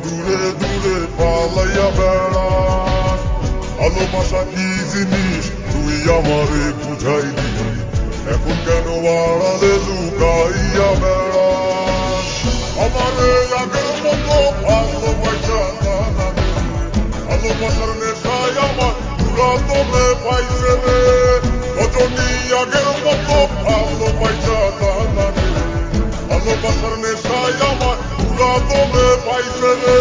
দূরে দূরে পালাইয়া বেড়াস। ভালোবাসা কি জিনিস তুই আমারে বুঝাই দিবি, এখন কেন আড়ালে লুকাইয়া বেড়াস। আমারে আগের মতো ভালোবাসা না, ভালোবাসার নেশায় আমার পুরা তোলে পাইছে রে। রজনী আগের মতো ভালোবাসা না, ভালোবাসার নেশায় আমার পুরা তোলে পাইছে রে।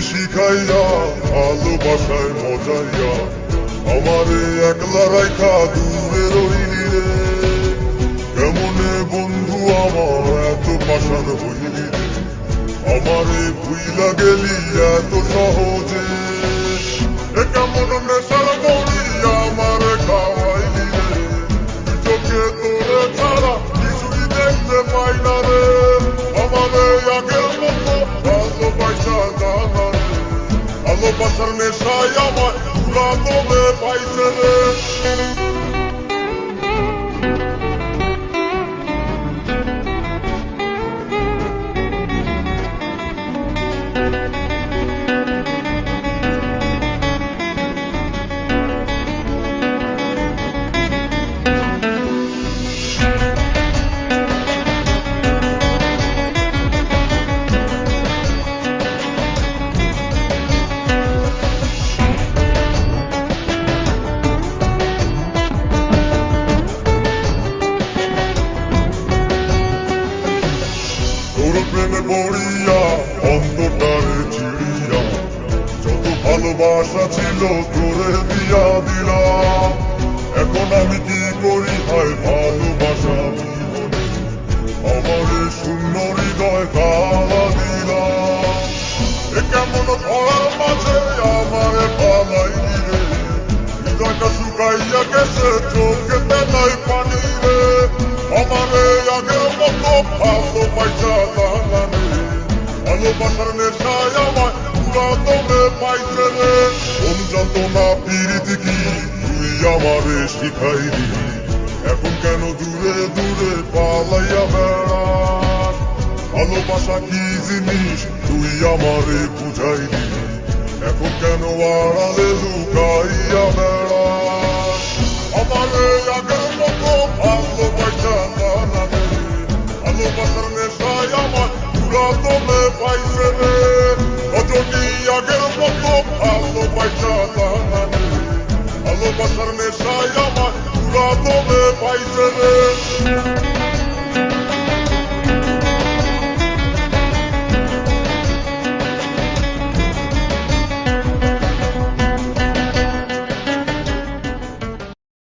শিখাইয়া ভালোবাসায় মজাইয়া আমারে একলা রাইখা দূরে রইলি রে। কেমনে বন্ধু আমার এত পাষাণ হইলি রে, আমারে ভুইলা গেলি এত সহজে। কেমন নেশার বড়ি আমারে খাওয়াইলি রে, চোখে তোরে ছাড়া কিছুই দেখতে পাই না রে। আমারে আগের মতো ভালোবাসা না, ভালোবাসার নেশায় আমার পুরা তোলে পাইছে রে। প্রেমে পড়িয়া অন্তটারে ছিড়িয়া যত ভালোবাসা ছিল তোরে দিয়া দিলাম। এখন আমি কি করি হয় ভালোবাসা জীবনে আমারে শূন্য হৃদয় তালা দিলাম। কেমন ধরার মাঝে আমারে পালাই রে, হৃদয়টা শুকাইয়া গেছে চোখেতে নাই পানি রে। আমারে আগের মতো ভালোবাসা না, ভালোবাসার নেশায় আমার পুরা তোলে পাইছে রে। কোন যন্ত্রণা পীড়িত কি তুই আমারে শিখাই দিবি, এখন কেন দূরে দূরে পালাইয়া বেড়াস। ভালোবাসা কি জিনিস তুই আমারে বুঝাই দিবি, এখন কেন আড়ালে লুকাইয়া বেড়াস। আমারে আগের মতো ভালোবাসা না, ভালোবাসার নেশায় আমার পুরা তোলে পাইছে রে। রজনী আগের মতো ভালোবাসা না, ভালোবাসার নেশায় আমার পুরা তোলে পাইছে রে।